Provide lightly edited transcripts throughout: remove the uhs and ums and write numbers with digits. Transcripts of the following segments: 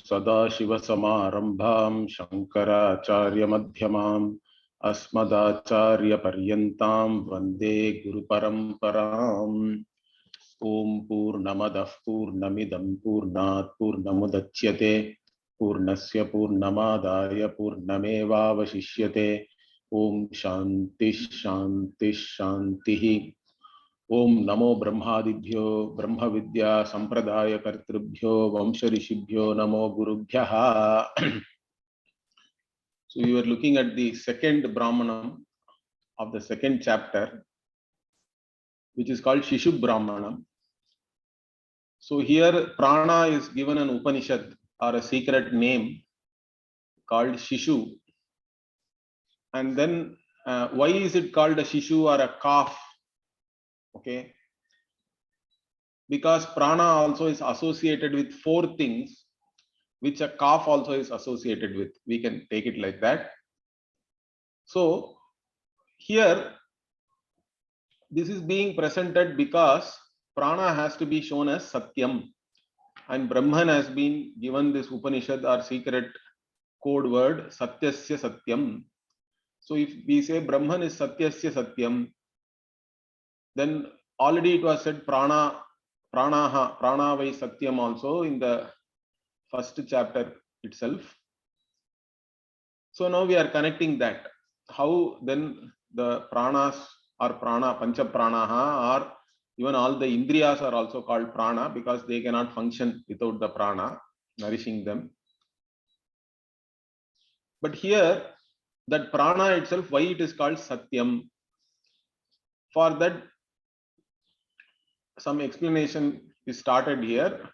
सदाशिवसमारम्भां शङ्कराचार्यमध्यमाम् अस्मदाचार्यपर्यन्तां वन्दे गुरुपरम्पराम्। ओम पूर्णमदः पूर्णमिदं पूर्णात् पूर्णमुदच्यते पूर्णस्य पूर्णमादाय पूर्णमेवावशिष्यते। ओम शांति शांति शांति। ओम नमो ब्रह्मादिभ्यो ब्रह्म विद्या संप्रदाय कर्तृभ्यो वंश ऋषिभ्यो नमो गुरुभ्यः। So we were looking at the second Brahmanam of the second chapter, which is called Shishu Brahmanam. So here prana is given an Upanishad or a secret name called Shishu. And then why is it called a Shishu or a calf? Okay. Because prana also is associated with four things, which a calf also is associated with. We can take it like that. So here this is being presented because prana has to be shown as Satyam. And Brahman has been given this Upanishad or secret code word Satyasya Satyam. So if we say Brahman is Satyasya Satyam, then already it was said prana vai Satyam also in the first chapter itself. So now we are connecting that. How then the pranas or prana, pancha pranaha, or even all the indriyas are also called prana because they cannot function without the prana nourishing them. But here that prana itself, why it is called Satyam? For that some explanation is started here.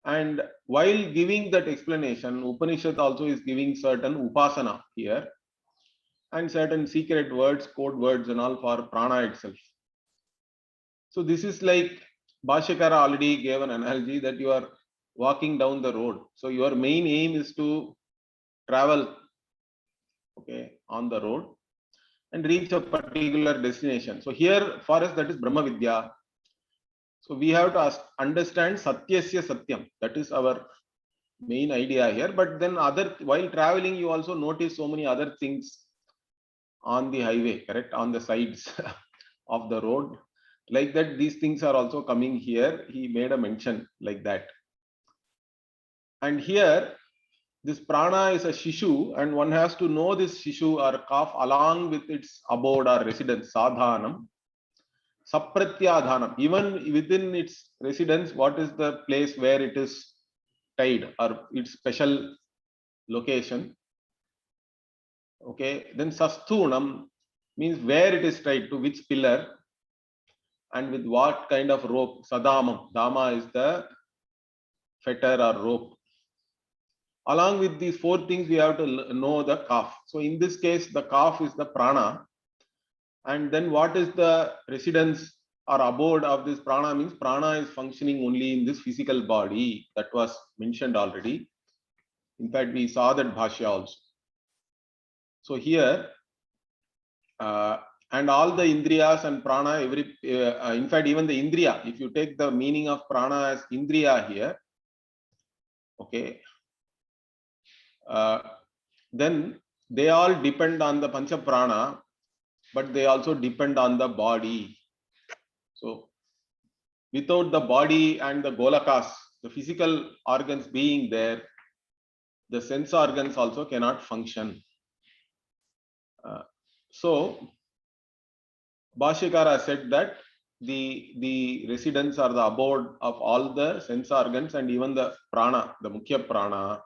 And while giving that explanation, Upanishad also is giving certain upasana here and certain secret words, code words and all for prana itself. So this is like Bhashyakara already gave an analogy that you are walking down the road. So your main aim is to travel, okay, on the road and reach a particular destination. So here for us that is Brahma Vidya. So we have to understand Satyasya Satyam. That is our main idea here. But then while traveling, you also notice so many other things on the highway, correct? On the sides of the road. Like that, these things are also coming here. He made a mention like that. And here, this prana is a Shishu, and one has to know this Shishu or calf along with its abode or residence, Sadhanam. Sapratyadhanam, even within its residence, what is the place where it is tied or its special location? Okay, then Sasthunam means where it is tied, to which pillar and with what kind of rope. Sadamam, Dama is the fetter or rope. Along with these four things, we have to know the calf. So in this case, the calf is the prana. And then what is the residence or abode of this prana? Means prana is functioning only in this physical body. That was mentioned already. In fact, we saw that bhashya also. So here, and all the indriyas and prana, in fact, even the indriya, if you take the meaning of prana as indriya here, okay, then they all depend on the pancha prana, but they also depend on the body. So without the body and the golakas, the physical organs being there, the sense organs also cannot function. So Bhashyakara said that the residence or the abode of all the sense organs and even the prana, the mukhya prana,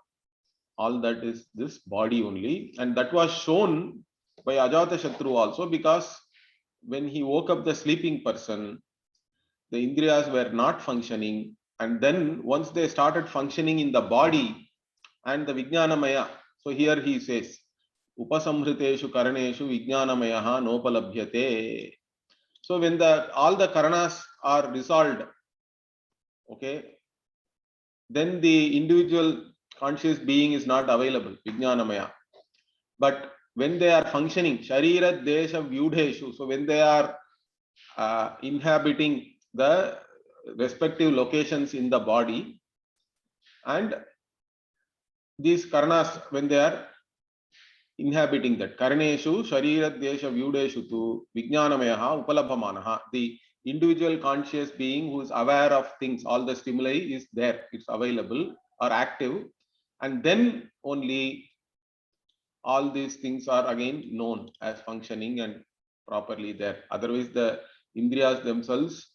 all that is this body only. And that was shown by Ajatashatru also, because when he woke up the sleeping person, the indriyas were not functioning. And then once they started functioning in the body and the Vijnanamaya, so here he says, Upasamhriteshu Karaneshu Vijnanamayaha Nopalabhyate. So when all the Karanas are dissolved, okay, then the individual conscious being is not available, Vijnanamaya. But when they are functioning, Sharira Desha Vyudheshu, so when they are inhabiting the respective locations in the body, and these karnas, when they are inhabiting that, karneshu sharira desha vyudeshu tu vijnanamayaha upalabhamanaha, the individual conscious being who is aware of things, all the stimuli is there, it's available or active, and then only all these things are again known as functioning and properly there. Otherwise the indriyas themselves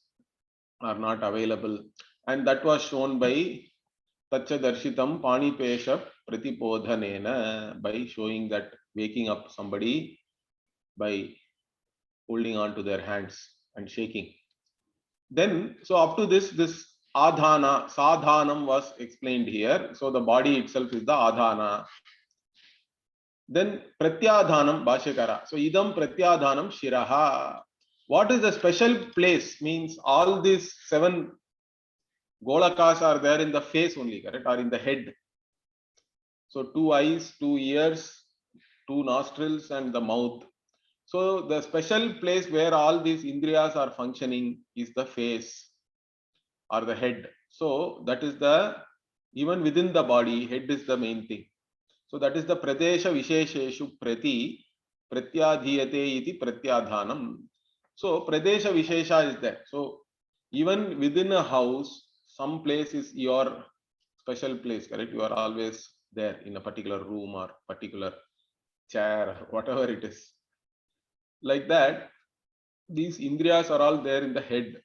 are not available, and that was shown by Tacha Darshitam Panipesha Pratipodhanena, by showing that waking up somebody by holding on to their hands and shaking. Then, so up to this adhana, sadhanam was explained here. So the body itself is the adhana. Then pratyadhanam bhashyakara. So idam pratyadhanam shiraha. What is the special place? Means all these 7 golakas are there in the face only, correct? Or in the head. So 2 eyes, 2 ears, 2 nostrils and the mouth. So the special place where all these indriyas are functioning is the face or the head. So that is the, even within the body, head is the main thing. So that is the pradesha vishesheshu prati pratyadhiyate iti pratyadhanam. So pradesha vishesha is there. So even within a house, some place is your special place, correct? You are always there in a particular room or particular chair or whatever it is. Like that, these indriyas are all there in the head.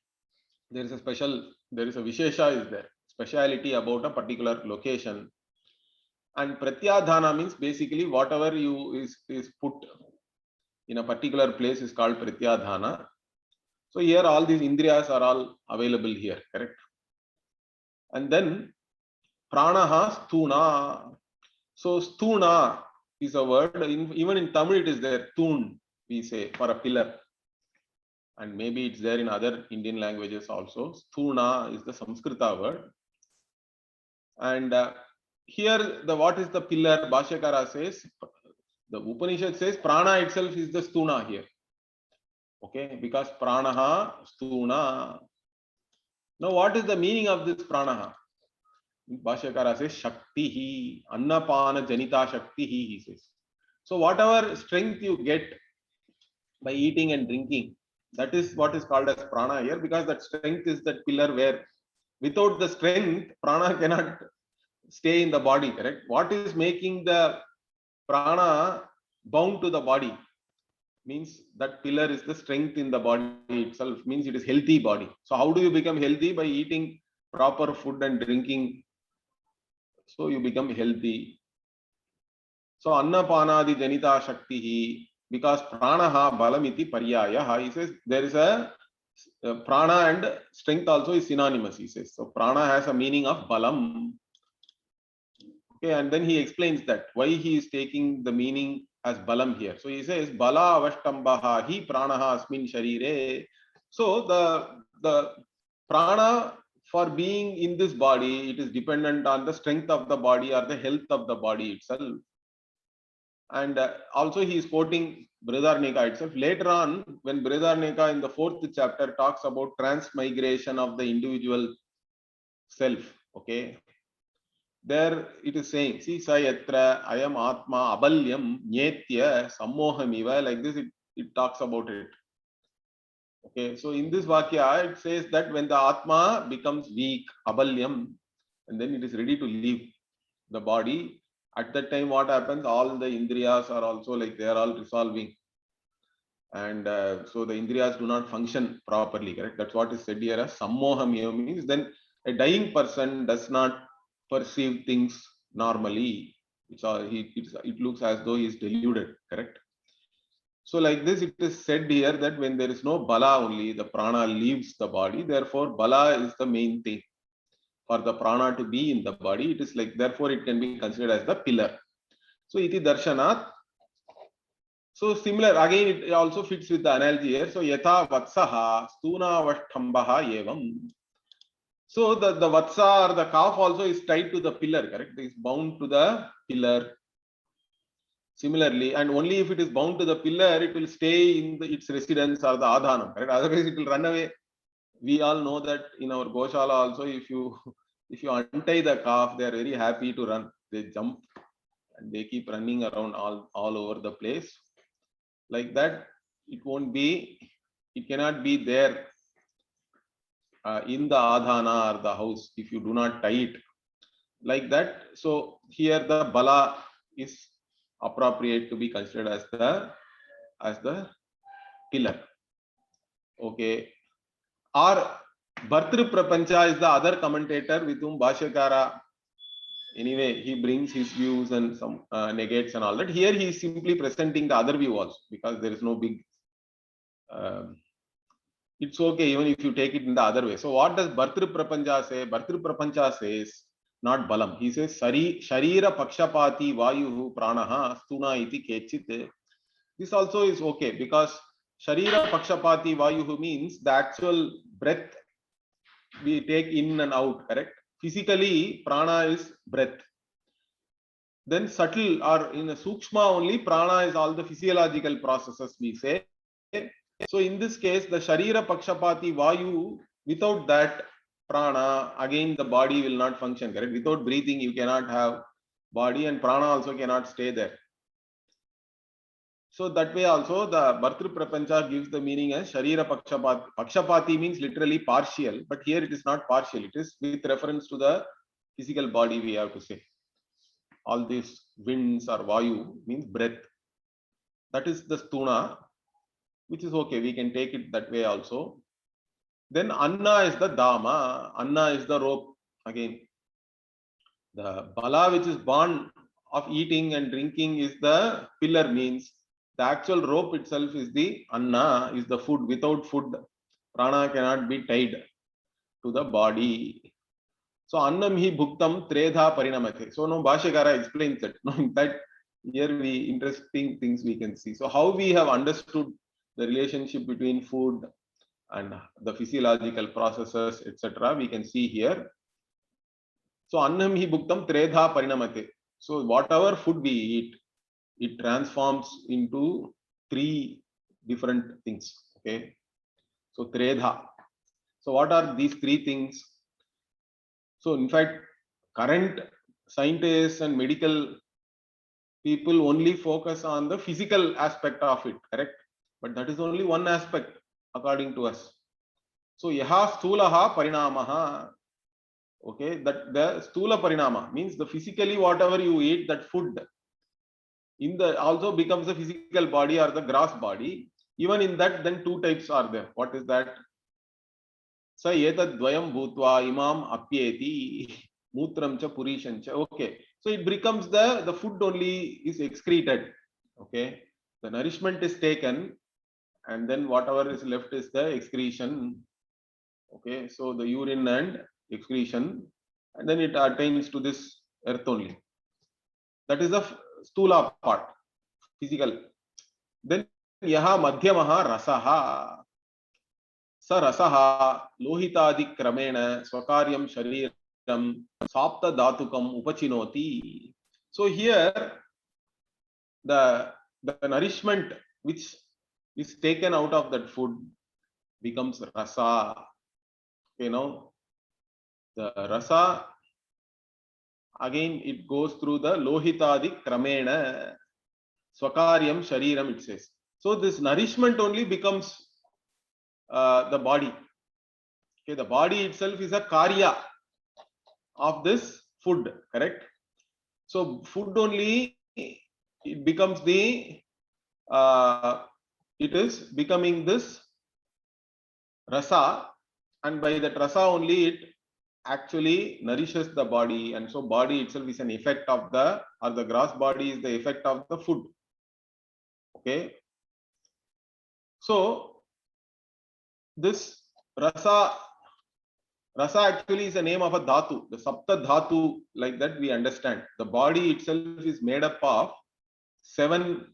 There is a special, there is a vishesha is there, speciality about a particular location. And pratyadhana means basically whatever you is put in a particular place is called pratyadhana. So here all these indriyas are all available here, correct? And then pranaha sthuna. So sthuna is a word, even in Tamil it is there, thun we say for a pillar. And maybe it's there in other Indian languages also. Sthuna is the Samskrita word. And here the what is the pillar? Bhashyakara says, the Upanishad says prana itself is the sthuna here. Okay, because pranaha sthuna. Now what is the meaning of this pranaha? Bhashyakara says shaktihi, annapana janita shaktihi, he says. So whatever strength you get by eating and drinking, that is what is called as prana here, because that strength is that pillar where without the strength, prana cannot stay in the body, correct? What is making the prana bound to the body? Means that pillar is the strength in the body itself, means it is healthy body. So how do you become healthy? By eating proper food and drinking. So you become healthy. So annapanadi janita shaktihi, because pranaha balamiti paryayaha, he says there is a prana and strength also is synonymous, he says. So prana has a meaning of balam. Okay, and then he explains that why he is taking the meaning as balam here. So he says bala avashtambaha hi pranaha asmin sharire. So the prana for being in this body, it is dependent on the strength of the body or the health of the body itself. And also he is quoting Brihadaranyaka itself. Later on, when Brihadaranyaka in the 4th chapter talks about transmigration of the individual self, okay, there it is saying, see, sayatra ayam atma abalyam nyetya sammohamiva, like this it talks about it. Okay, so in this vakya, it says that when the atma becomes weak, abalyam, and then it is ready to leave the body, at that time what happens? All the indriyas are also like they are all resolving. And so the indriyas do not function properly, correct? That's what is said here as sammohamiva, means then a dying person does not perceive things normally. It looks as though he is deluded, correct? So like this, it is said here that when there is no bala only, the prana leaves the body. Therefore, bala is the main thing for the prana to be in the body. It is like, therefore, it can be considered as the pillar. So iti darshanat. So similar, again, it also fits with the analogy here. So yatha vatsaha stuna vashtambaha evam. So the vatsa or the calf also is tied to the pillar, correct? It is bound to the pillar. Similarly, and only if it is bound to the pillar, it will stay in its residence or the adhanam, correct? Otherwise, it will run away. We all know that in our Goshala also, if you untie the calf, they are very happy to run. they jump and they keep running around all over the place. Like that, it won't be, it cannot be there in the adhana or the house if you do not tie it like that. So here the bala is appropriate to be considered as the pillar. Okay. Or Bhartru Prapancha is the other commentator with whom Bhashyakara, anyway, he brings his views and some negates and all that. Here he is simply presenting the other view also, because there is no big, it's okay even if you take it in the other way. So what does Bhartru Prapancha say? Bhartru Prapancha says, not Balam. He says, Sharira Pakshapati Vayuhu Pranaha Stuna iti Kechit. This also is okay, because Sharira Pakshapati Vayuhu means the actual breath we take in and out, correct? Physically, prana is breath. Then subtle or in a sukshma only, prana is all the physiological processes we say. So in this case, the Sharira Pakshapati Vayu, without that prana, again the body will not function, correct? Without breathing, you cannot have body, and prana also cannot stay there. So that way also the Bhartru Prapancha gives the meaning as Sharira Pakshapati. Pakshapati means literally partial, but here it is not partial. It is with reference to the physical body, we have to say. All these winds or Vayu means breath. That is the Stuna, which is okay. We can take it that way also. Then Anna is the Dama. Anna is the rope. Again, the Bala, which is born of eating and drinking, is the pillar, means the actual rope itself is the Anna, is the food. Without food, prana cannot be tied to the body. So Annam hi bhuktam tredha parinamate. So now Bhashyakara explains it. In that, here we interesting things we can see. So how we have understood the relationship between food and the physiological processes, etc., we can see here. So Annam hi bhuktam tredha parinamate. So whatever food we eat, it transforms into three different things. Okay. So tredha. So what are these three things? So in fact, current scientists and medical people only focus on the physical aspect of it, correct? But that is only one aspect according to us. So yaha sthulaha parinamaha. Okay, that the sthula parinama means the physically whatever you eat, that food in the also becomes a physical body or the gross body. Even in that, then two types are there. What is that? Sa etad dvayam bhutva imam apyeti mutram cha purishan cha. Okay, so it becomes the food only is excreted. Okay, the nourishment is taken, and then whatever is left is the excretion. Okay, so the urine and excretion, and then it attains to this earth only. That is the stula part, physical. Then yaha madhyamaha rasaha. Sa rasaha lohitadi kramena swakaryam shariram sapta dhatukam upachinoti. So here the nourishment which is taken out of that food becomes rasa. You know, the rasa, again it goes through the lohitadi kramena swakaryam shariram, it says. So this nourishment only becomes the body. Okay, the body itself is a karya of this food, correct? So food only, it becomes the it is becoming this rasa, and by that rasa only it actually nourishes the body, and so body itself is an effect of the, or the gross body is the effect of the food. Okay, so this rasa actually is a name of a dhatu, the sapta dhatu, like that we understand. The body itself is made up of 7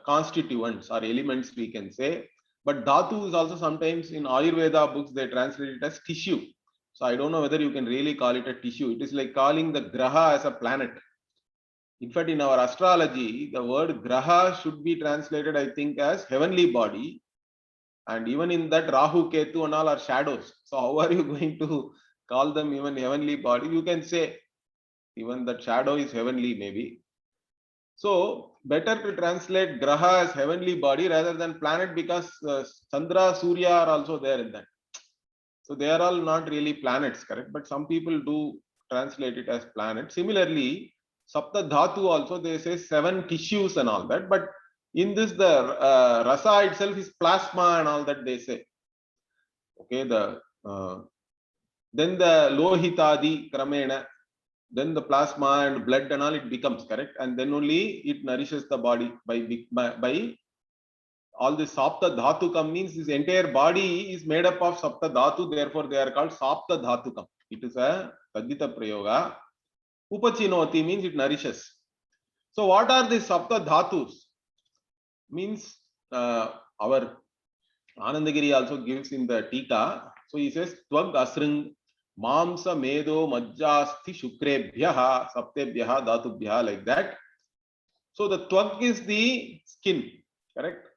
constituents or elements, we can say. But dhatu is also sometimes in Ayurveda books they translate it as tissue. So I don't know whether you can really call it a tissue. It is like calling the graha as a planet. In fact, in our astrology, the word graha should be translated, I think, as heavenly body. And even in that, Rahu, Ketu and all are shadows. So how are you going to call them even heavenly body? You can say Even that shadow is heavenly, maybe. So better to translate graha as heavenly body rather than planet, because Chandra, Surya are also there in that. So they are all not really planets, correct? But some people do translate it as planet. Similarly, Sapta Dhatu also, they say 7 tissues and all that. But in this, the rasa itself is plasma and all that they say. Okay, then the lohitadi kramena, then the plasma and blood and all it becomes, correct, and then only it nourishes the body by all this. Sapta dhatukam means this entire body is made up of sapta dhatu, therefore they are called sapta dhatukam. It is a tadita prayoga. Upachinoti means it nourishes. So what are these sapta dhatus? Means our Anandagiri also gives in the Tika. So he says Tvag Asring Mamsa Medo Majjasti Shukrebhyaha Saptebhyaha Dhatubhyaha, like that. So the Tvag is the skin, correct?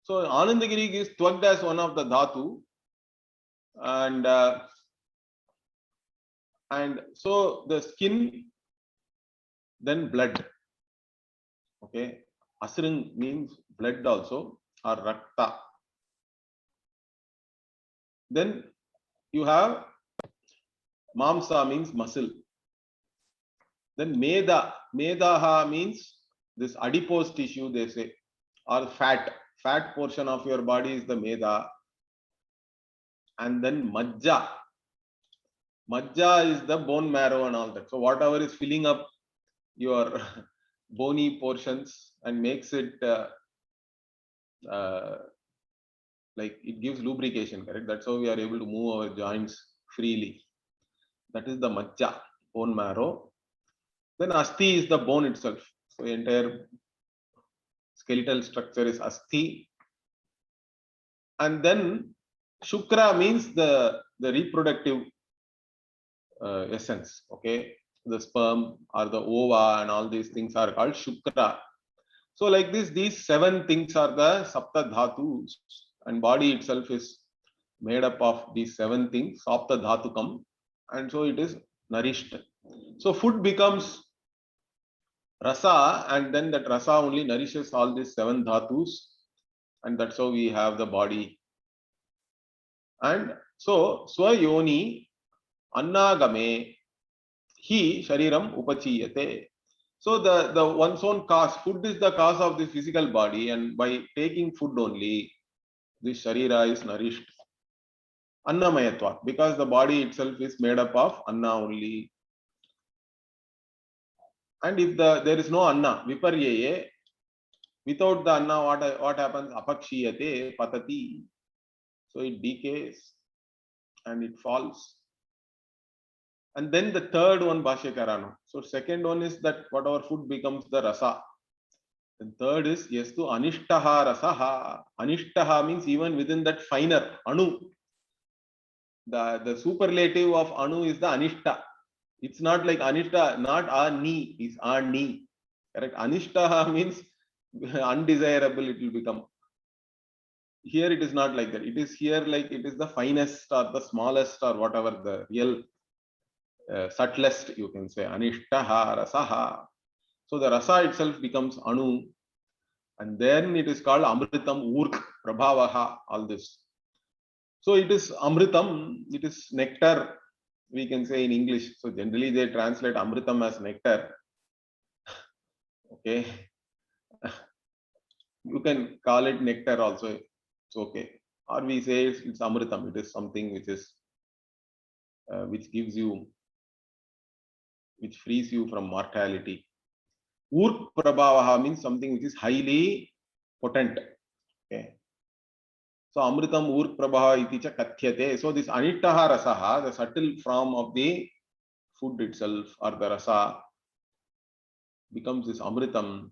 So Anandagiri gives Tvag as one of the Dhatu, and so the skin, then blood. Okay, Asring means blood also, or Rakta. Then you have Mamsa means muscle. Then Meda, Medaha means this adipose tissue, they say, or fat. Fat portion of your body is the Meda. And then Majja. Majja is the bone marrow and all that. So whatever is filling up your bony portions and makes it like it gives lubrication, correct? That's how we are able to move our joints freely. That is the Majja, bone marrow. Then Asti is the bone itself. So the entire skeletal structure is Asti. And then Shukra means the reproductive essence. Okay, the sperm or the ova and all these things are called Shukra. So like this, these 7 things are the Sapta Dhatus, and body itself is made up of these 7 things, Sapta Dhatukam, and so it is nourished. So food becomes rasa, and then that rasa only nourishes all these 7 dhatus, and that's how we have the body. And so swayoni annagame hi shariram upachiyate. So the one's own cause, food is the cause of the physical body, and by taking food only, this sharira is nourished. Annamayatva, because the body itself is made up of anna only. And if there is no anna, viparyaye, without the anna, what happens? Apakshiyate patati. So it decays and it falls. And then the third one, Bhashyakarano. So second one is that whatever food becomes the rasa. And third is yastu anishtaha rasaha. Anishtaha means even within that finer anu. The superlative of anu is the anishta. It's not like anishta, not ani, it's ani. Correct? Anishtaha means undesirable, it will become. Here it is not like that. It is here like it is the finest or the smallest or whatever, the real subtlest, you can say. Anishtaha rasaha. So the rasa itself becomes anu, and then it is called amritam urk prabhavaha, all this. So it is amritam, it is nectar, we can say in English. So generally they translate amritam as nectar. Okay. You can call it nectar also, it's okay. Or we say it's amritam, it is something which is which gives you, which frees you from mortality. Urk prabhavaha means something which is highly potent. Okay. So amritam urk prabhava iti cha kathyate. So this anishtaha rasaha, the subtle form of the food itself or the rasa, becomes this amritam.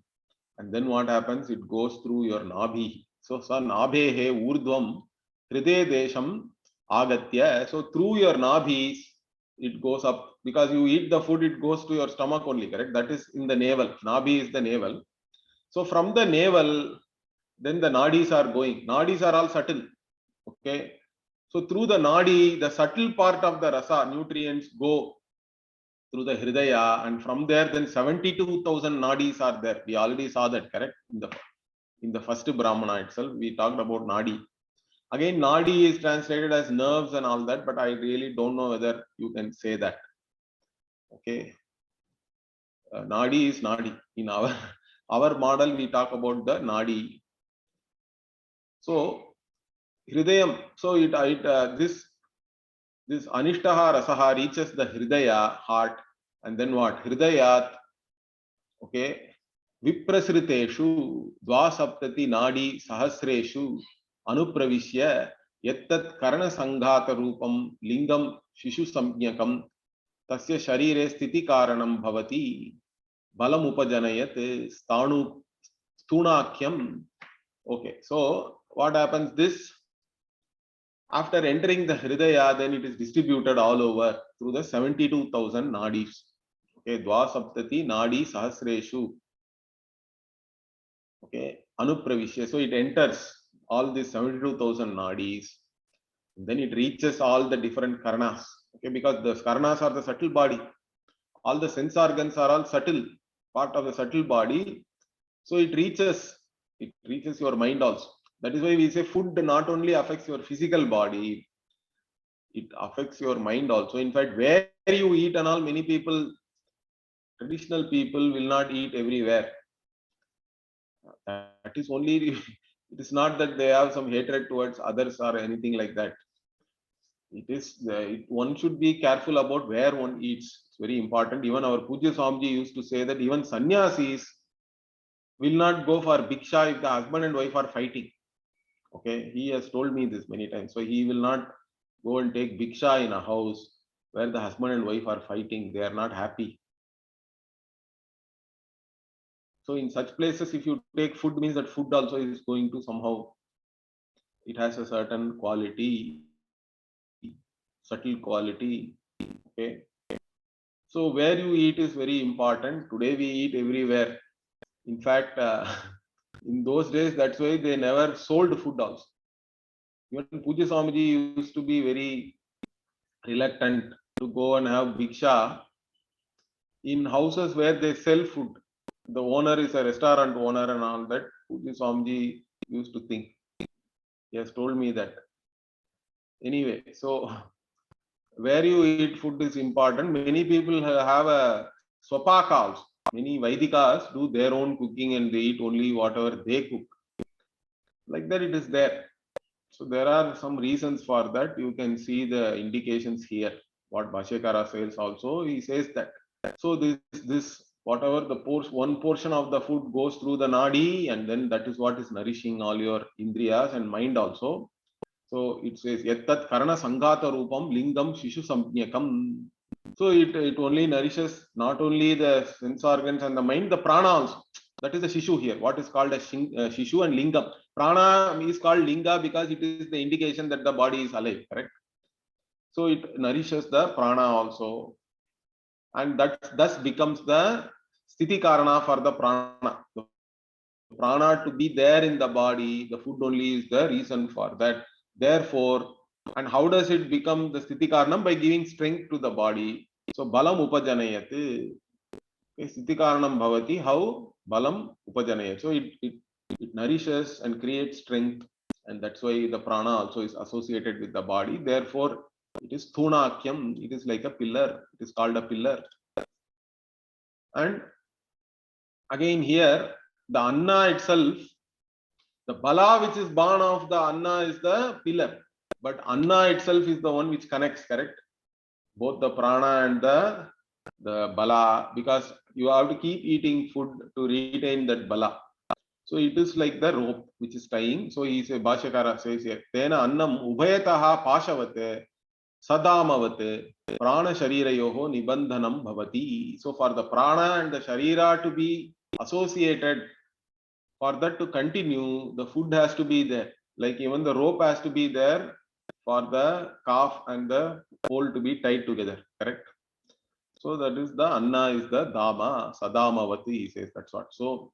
And then what happens? It goes through your nabhi. So sa nabhehe urdhvam hriday desham agatya. So through your nabhis, it goes up, because you eat the food, it goes to your stomach only, correct? That is in the navel. Nabhi is the navel. So from the navel, then the nadis are going. Nadis are all subtle. Okay. So through the nadi, the subtle part of the rasa, nutrients go through the Hridaya, and from there then 72,000 nadis are there. We already saw that, correct? In the first Brahmana itself, we talked about nadi. Again, nadi is translated as nerves and all that, but I really don't know whether you can say that. Okay. Nadi is nadi. In our model, we talk about the nadi. So, Hridayam, so this Anishtaha Rasaha reaches the Hridaya, heart, and then what? Hridayat, okay, Viprasriteshu, Dvasaptati Nadi Sahasreshu, Anupravishya, Yettat Karana Sanghata Rupam, Lingam Shishu Samnyakam, Tasya Sharire Sthiti Karanam Bhavati, Balam Upajanayat, Stunakyam. Okay, so what happens? This, after entering the Hridaya, then it is distributed all over through the 72,000 nadis. Okay, Dvasaptati Nadi Sahasreshu. Okay, Anupravishya. So it enters all these 72,000 nadis. Then it reaches all the different karanas. Okay, because the karanas are the subtle body. All the sense organs are all subtle, part of the subtle body. So it reaches your mind also. That is why we say food not only affects your physical body, it affects your mind also. In fact, where you eat and all, many people, traditional people will not eat everywhere. That is only, it is not that they have some hatred towards others or anything like that. It is, one should be careful about where one eats. It's very important. Even our Pujya Swamiji used to say that even sannyasis will not go for bhiksha if the husband and wife are fighting. Okay, he has told me this many times. So he will not go and take bhiksha in a house where the husband and wife are fighting. They are not happy. So in such places, if you take food, means that food also is going to somehow, it has a certain quality, subtle quality. Okay. So where you eat is very important. Today we eat everywhere. In fact, in those days, that's why they never sold food also. Even Pujya Swamiji used to be very reluctant to go and have bhiksha in houses where they sell food. The owner is a restaurant owner and all that. Pujya Swamiji used to think. He has told me that. Anyway, so where you eat food is important. Many people have a swapaka also. Many Vaidikas do their own cooking and they eat only whatever they cook. Like that it is there. So there are some reasons for that. You can see the indications here. What Bhashyakara says also, he says that. So this whatever the one portion of the food goes through the nadi, and then that is what is nourishing all your indriyas and mind also. So it says Yattat Karana Sanghata Rupam Lingam Shishu Samnyakam. So it only nourishes not only the sense organs and the mind, the prana also. That is the Shishu here. What is called as Shishu and Lingam. Prana is called Linga because it is the indication that the body is alive, correct? So it nourishes the prana also. And that thus becomes the Sthiti Karana for the prana. The prana to be there in the body, the food only is the reason for that. Therefore, and how does it become the Sthiti Karanam? By giving strength to the body. So Balam Upajanayat. Sthiti Karanam Bhavati, how? Balam Upajanayat. So it nourishes and creates strength, and that's why the prana also is associated with the body. Therefore, it is Thunakyam, it is like a pillar, it is called a pillar. And again here, the Anna itself, the Bala which is born of the Anna is the pillar, but Anna itself is the one which connects, correct? Both the prana and the Bala, because you have to keep eating food to retain that Bala. So it is like the rope which is tying. So he says, Bhashyakara says here, Tena annam ubhayataha pashavate sadamavate prana sharirayoho nibandhanam bhavati. So for the prana and the sharira to be associated, for that to continue, the food has to be there. Like even the rope has to be there for the calf and the pole to be tied together, correct? So that is the Anna is the Dama, Sadamavati, he says, that's what. So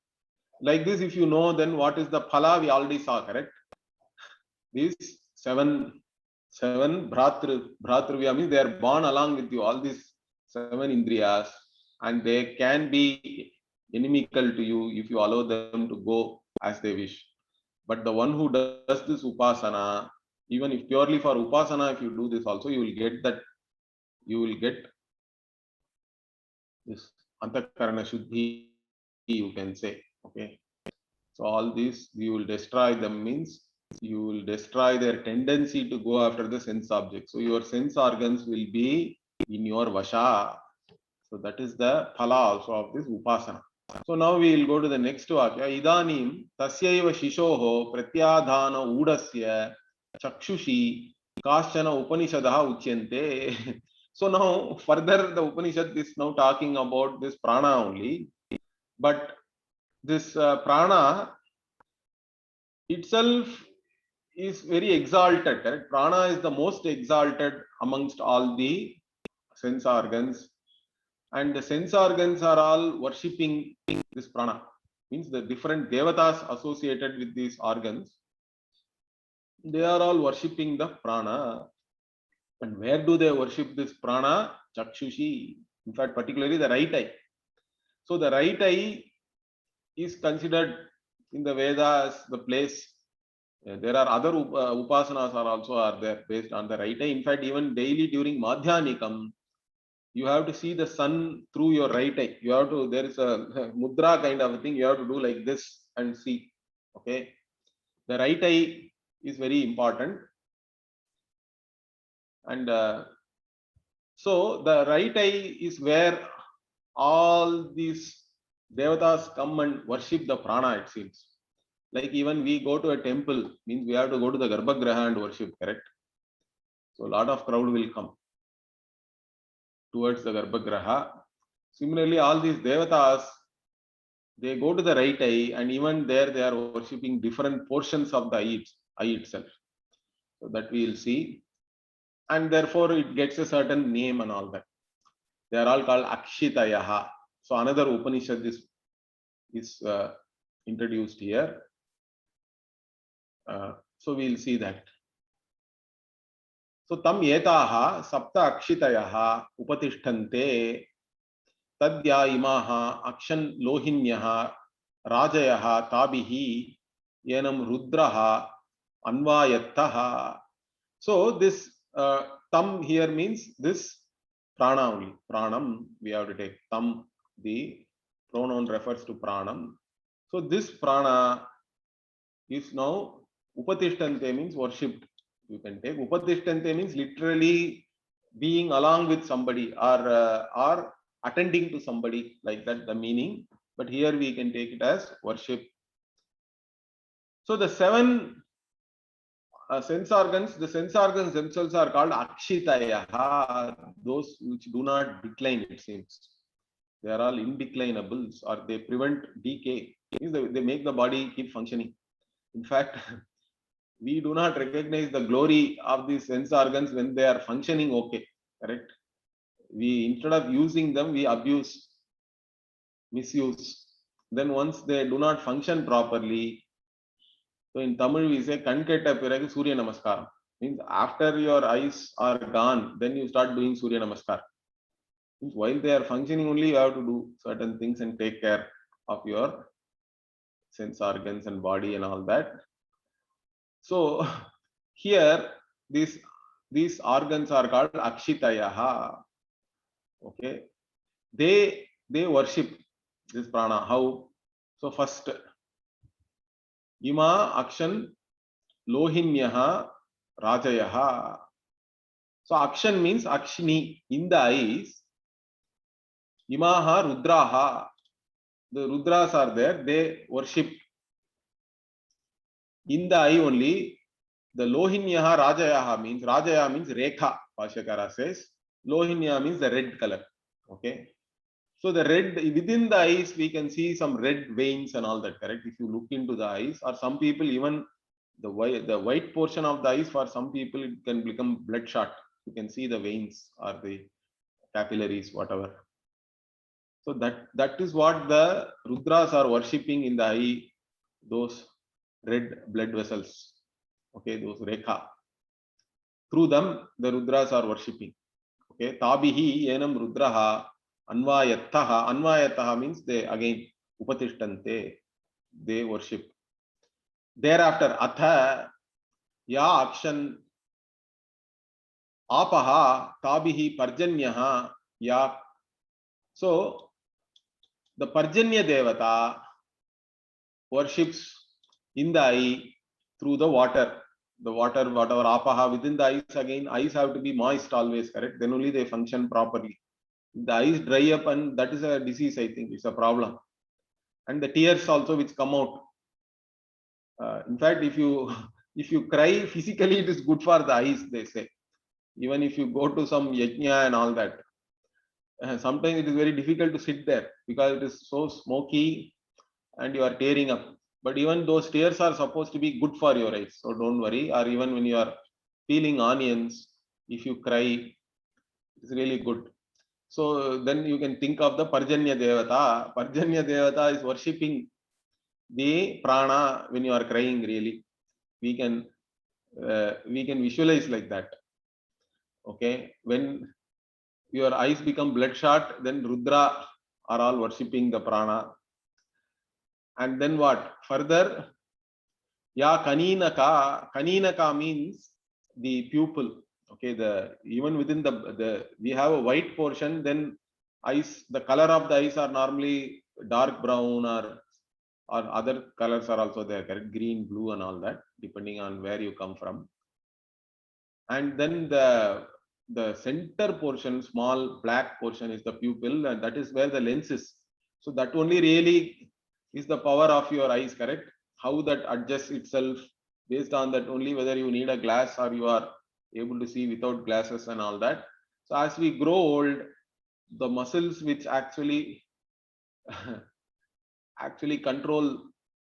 like this, if you know, then what is the phala we already saw, correct? These seven bhratruvya means they are born along with you. All these seven indriyas, and they can be inimical to you if you allow them to go as they wish. But the one who does this upasana, even if purely for upasana, if you do this also, you will get that, you will get this antakarana shuddhi, you can say. Okay, so all these you will destroy them, means you will destroy their tendency to go after the sense object. So your sense organs will be in your vasha. So that is the phala also of this upasana. So now we will go to the next vakya. Idanim tasyaiva shishoho pratyadhana udasya chakshushi kaschana upanishadaha uchyante. So now further the Upanishad is now talking about this prana only, but this prana itself is very exalted, correct? Prana is the most exalted amongst all the sense organs, and the sense organs are all worshipping this prana. Means the different devatas associated with these organs, they are all worshipping the prana. And where do they worship this prana? Chakshushi, in fact particularly the right eye. So the right eye is considered in the Vedas the place. There are other upasanas are there based on the right eye. In fact, even daily during Madhyanikam, you have to see the sun through your right eye. You have to, there is a mudra kind of a thing, you have to do like this and see. Okay, the right eye is very important. And so the right eye is where all these devatas come and worship the prana, it seems. Like even we go to a temple, means we have to go to the Garbhagraha and worship, correct? So a lot of crowd will come towards the Garbhagraha. Similarly, all these devatas, they go to the right eye, and even there they are worshipping different portions of the eye itself. So that we will see, and therefore it gets a certain name and all that. They are all called Akshitayaha. So another Upanishad is introduced here. So we will see that. So tam etaha sapta akshitayaha upatishtante tadya imaha akshan lohinyaha rajayaha tabihi yenam rudraha anvayattaha. So this tam here means this prana only. Pranam we have to take. Tam, the pronoun refers to pranam. So this prana is now upatishtante, means worshipped. You can take upatishtante means literally being along with somebody, or attending to somebody, like that the meaning. But here we can take it as worship. So the seven sense organs, the sense organs themselves are called akshitayaha, those which do not decline, it seems. They are all indeclinables, or they prevent decay. They make the body keep functioning. In fact, we do not recognize the glory of these sense organs when they are functioning okay, correct? We, instead of using them, we abuse, misuse. Then once they do not function properly, so in Tamil we say kanketta piragu Surya Namaskaram, means after your eyes are gone, then you start doing Surya Namaskar. Means while they are functioning only, you have to do certain things and take care of your sense organs and body and all that. So here these organs are called akshitayaha. Okay, they worship this prana. How? So first, ima akshan lohinyaha rajayaha. So akshan means akshini, in the eyes. Imaha rudraha, the rudras are there, they worship in the eye only. The lohinyaha rajayaha means, rajaya means rekha, Bhashyakara says. Lohinya means the red color. Okay, so the red within the eyes, we can see some red veins and all that, correct? If you look into the eyes, or some people even the white portion of the eyes, for some people it can become bloodshot. You can see the veins or the capillaries, whatever. So that is what the rudras are worshipping in the eye, those red blood vessels. Okay, those rekha. Through them, the rudras are worshipping. Okay, tabihi enam rudraha anvayattaha. Anvayattaha means they again upatishtante, they worship. Thereafter, atha ya akshan apaha tabihi parjanyaha ya. So the Parjanya Devata worships in the eye through the water. The water, whatever apaha within the eyes, again, eyes have to be moist always, correct? Then only they function properly. If the eyes dry up, and that is a disease, I think, it's a problem. And the tears also which come out. In fact, if you if you cry physically, it is good for the eyes, they say. Even if you go to some yajna and all that, sometimes it is very difficult to sit there because it is so smoky and you are tearing up. But even those tears are supposed to be good for your eyes, so don't worry. Or even when you are peeling onions, if you cry, it's really good. So then you can think of the Parjanya Devata. Parjanya Devata is worshipping the prana when you are crying. Really, we can visualize like that. Okay, when your eyes become bloodshot, then Rudra are all worshipping the prana. And then what? Further, ya kaninaka. Kaninaka means the pupil. Okay, the even within the we have a white portion, then eyes, the color of the eyes are normally dark brown or other colors are also there, correct? Green, blue, and all that, depending on where you come from. And then the center portion, small black portion, is the pupil, and that is where the lens is. So that only really is the power of your eyes, correct? How that adjusts itself based on that only, whether you need a glass or you are able to see without glasses and all that. So as we grow old, the muscles which actually actually control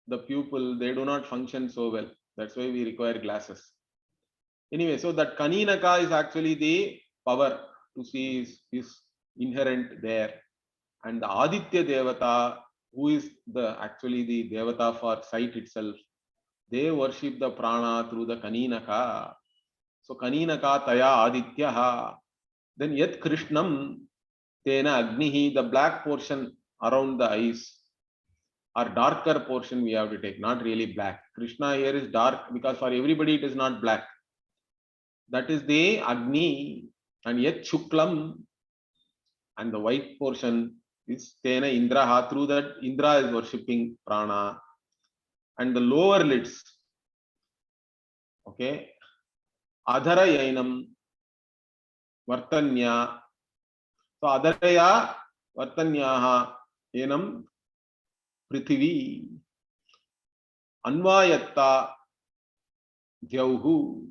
the pupil, they do not function so well. That's why we require glasses. Anyway, so that Kaninaka is actually the power to see is inherent there. And the Aditya Devata, who is actually the Devata for sight itself, they worship the prana through the Kaninaka. So Kaninaka Taya Adityaha. Then Yat Krishnam Tena Agnihi, the black portion around the eyes, or darker portion we have to take, not really black. Krishna here is dark because for everybody it is not black. That is the Agni. And Yat Shuklam, and the white portion is Tena Indraha. Through that, Indra is worshipping prana. And the lower lids, okay, Adhara Yainam Vartanya. So Adharaya Vartanyaha Yainam Prithivi Anvayatta Dyauhu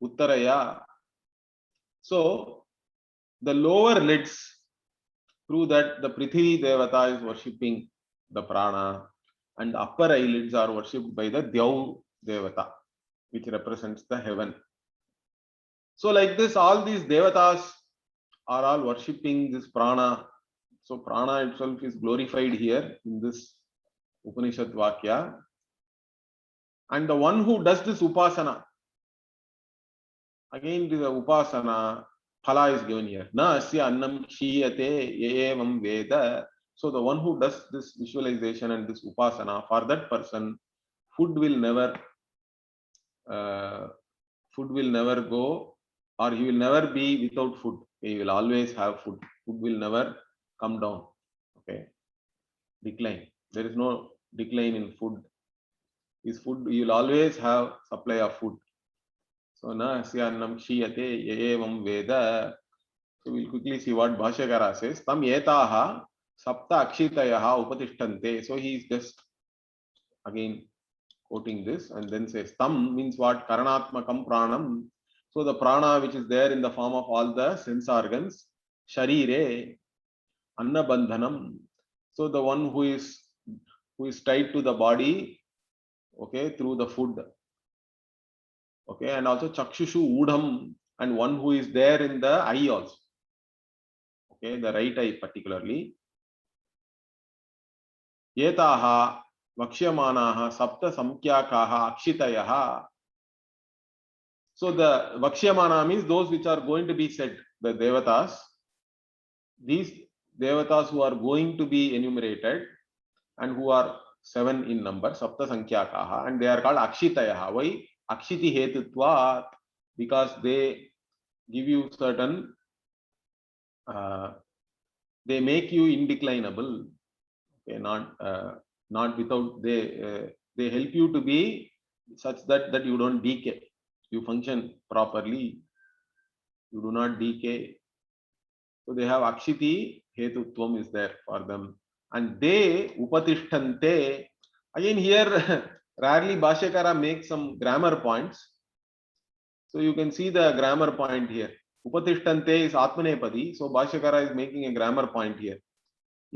Uttaraya. So the lower lids, through that the Prithvi Devata is worshipping the prana, and the upper eyelids are worshipped by the Dyau Devata, which represents the heaven. So like this, all these Devatas are all worshipping this prana. So prana itself is glorified here in this Upanishad Vakya. And the one who does this upasana, again the upasana, phala is given here. Na asya annam kshiyate yevam veda. So the one who does this visualization and this upasana, for that person, food will never go, or he will never be without food. He will always have food. Food will never come down. Okay, decline. There is no decline in food. Is food, you will always have supply of food. So na asya annam kshiyate yevam veda. So we'll quickly see what Bhashyakara says. Tam etaha sapta akshitayaha upatishtante. So he is just again quoting this and then says tam means what? Karanatmakam pranam. So the prana which is there in the form of all the sense organs, sharire annabandhanam. So the one who is tied to the body, okay, through the food. Okay, and also chakshushu udham, and one who is there in the eye also. Okay, the right eye particularly. Yetaha vakshyamanaha sapta samkyakaha akshitayaha. So the Vakshyamana means those which are going to be said, the Devatas. These Devatas who are going to be enumerated and who are 7 in number, Sapta Sankhyaakaha, and they are called Akshitayaha. Why? Akshiti Hetutvat, because they give you certain, they make you indeclinable. Okay, not without, they help you to be such that you don't decay. You function properly. You do not decay. So they have Akshiti Hetutvam is there for them. And they Upatishtante. Again here, rarely Bhashyakara makes some grammar points. So you can see the grammar point here. Upatishtante is Atmanepadi. So Bhashyakara is making a grammar point here.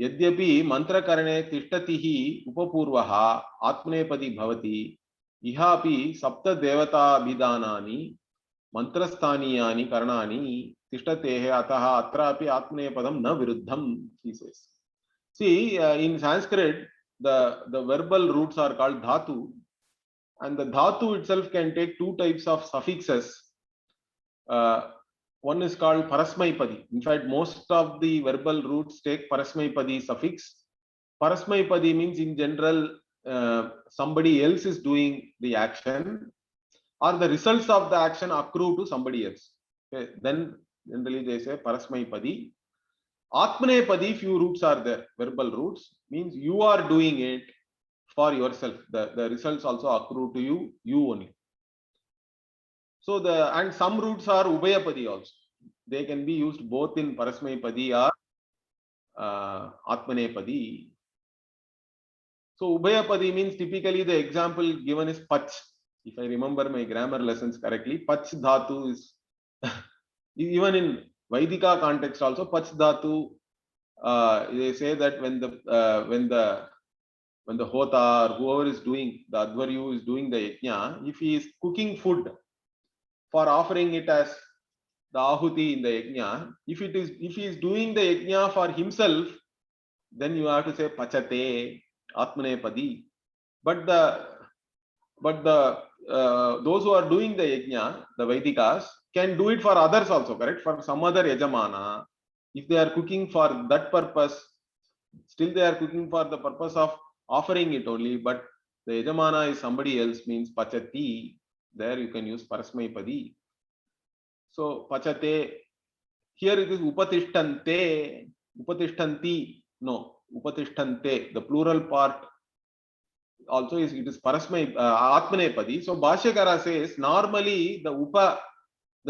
Yadyapi mantrakarane tishtatihi upapurvaha Atmanepadi bhavati. Ihapi sapta devata abhidanani mantrasthaniyani karnani tishtatehe ataha atrapi atmanepadam na viruddham, he says. See, in Sanskrit, the verbal roots are called dhatu, and the dhatu itself can take two types of suffixes. One is called parasmaipadi. In fact, most of the verbal roots take parasmaipadi suffix. Parasmaipadi means in general, somebody else is doing the action, or the results of the action accrue to somebody else. Okay, then generally they say parasmaipadi. Atmanepadi, few roots are there, verbal roots, means you are doing it for yourself. The results also accrue to you only. So and some roots are ubhayapadi also. They can be used both in parasmaipadi or atmanepadi. So ubhayapadi means typically the example given is pach. If I remember my grammar lessons correctly, pach dhatu is even in Vaidika context also, pach dhatu, they say that when the hota or whoever is doing, the advaryu is doing the yajna, if he is cooking food for offering it as the ahuti in the yajna, if he is doing the yajna for himself, then you have to say pachate atmanepadi. But those who are doing the yajna, the Vaidikas, can do it for others also, correct? For some other yajamana, if they are cooking for that purpose, still they are cooking for the purpose of offering it only, but the yajamana is somebody else, means pachati. There you can use parasmaipadi. So pachate, here it is upatishthante, upatishtanti, no, upatishthante, the plural part also is, it is parasmai, atmanepadi. So Bhashyakara says normally the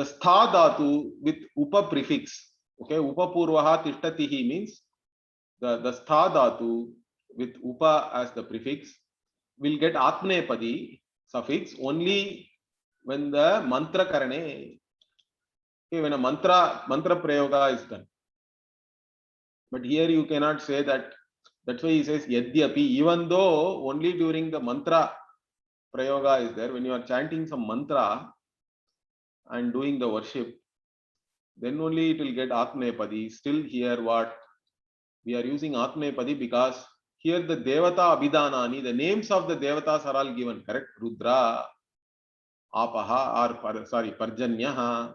stha dhatu with upa prefix, okay, upapurvaha tishtatihi means the stha dhatu with upa as the prefix will get atmanepadi suffix only when the mantra karane, okay, when a mantra prayoga is done. But here you cannot say that. That's why he says yadyapi, even though only during the mantra prayoga is there, when you are chanting some mantra and doing the worship, then only it will get atmanepadi. Still here what we are using atmanepadi, because here the devata abhidanani, the names of the devatas are all given, correct? Rudra, apaha, or parjanyaha,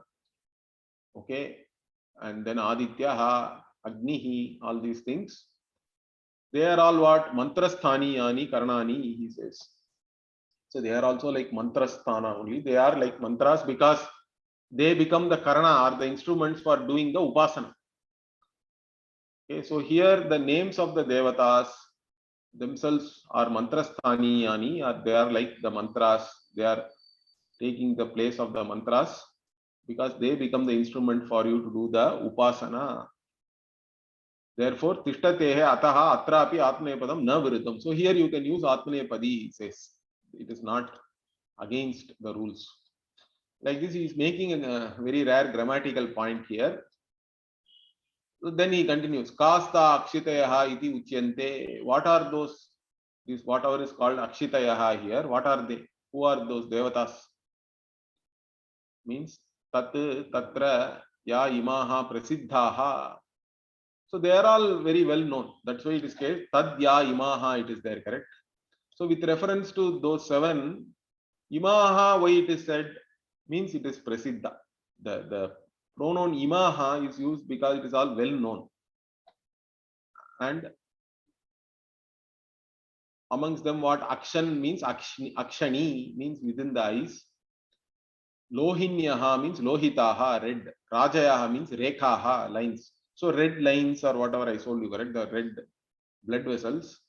okay, and then adityaha, agnihi, all these things. They are all what? Mantrasthaniyani karnani, he says. So they are also like mantrasthana only. They are like mantras because they become the karana or the instruments for doing the upasana. Okay, so here the names of the devatas themselves are mantrasthaniyani, or they are like the mantras. They are taking the place of the mantras because they become the instrument for you to do the upasana. Therefore, tishtatehe ataha atrapi atmanepadam na viruddham. So here you can use atmanepadi, he says. It is not against the rules. Like this, he is making a very rare grammatical point here. So then he continues. Kasta akshitayaha iti uchyante. What are those? This whatever is called akshitayaha here. What are they? Who are those devatas? Means tat tatra ya imaha prasiddhaha. So they are all very well known. That's why it is called tad ya imaha. It is there, correct? So with reference to those 7, imaha, why it is said? means it is prasiddha. The pronoun imaha is used because it is all well known. And amongst them, what akshan means, akshani means within the eyes. Lohinyaha means lohitaha, red. Rajayaha means rekhaha, lines. So red lines or whatever I told you, correct? The red blood vessels.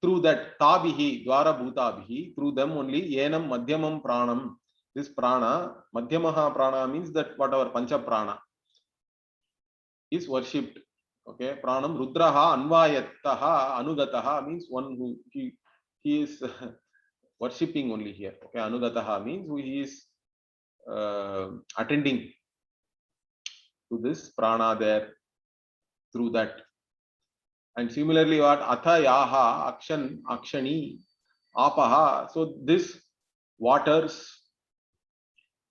Through that, tabihi, dwara bhutabihi, through them only, yenam madhyamam pranam. This prana, madhyamaha prana means that whatever pancha prana is worshipped. Okay, pranam rudraha anvayattaha anugataha means one who he is worshipping only here. Okay, anugataha means who he is attending to this prana there through that. And similarly, what atha yaha akshan akshani apaha. So this waters,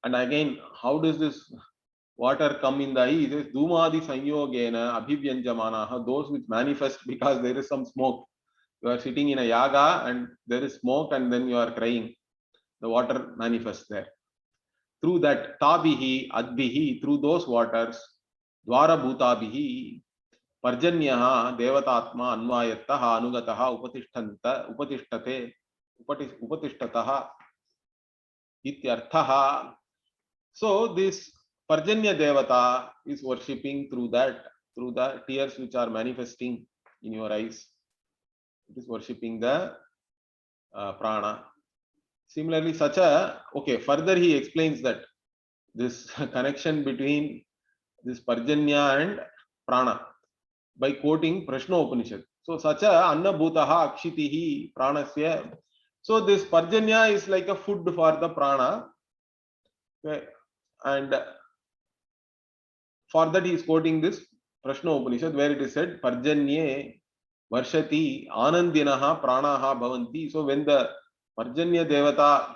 and again, how does this water come in the eye? It is dhumadi sanyogena abhivyanjamanaha, those which manifest because there is some smoke. You are sitting in a yaga and there is smoke and then you are crying. The water manifests there. Through that, tabihi, adbihi, through those waters, dwara bhutabihi, parjanyaha, devatatma, anvayattaha, anugataha, upatishtate, upatishtatah, ityarthaha. So this Parjanya Devata is worshipping through that, through the tears which are manifesting in your eyes. It is worshipping the prana. Similarly, such a, okay, further he explains that this connection between this Parjanya and prana by quoting Prashna Upanishad. So, such a Anna Bhutaha Akshitihi Pranasya. So, this Parjanya is like a food for the prana. Okay. And for that he is quoting this Prashna Upanishad where it is said Parjanye Varshati Anandinaha Pranaha Bhavanti. So when the Parjanya Devata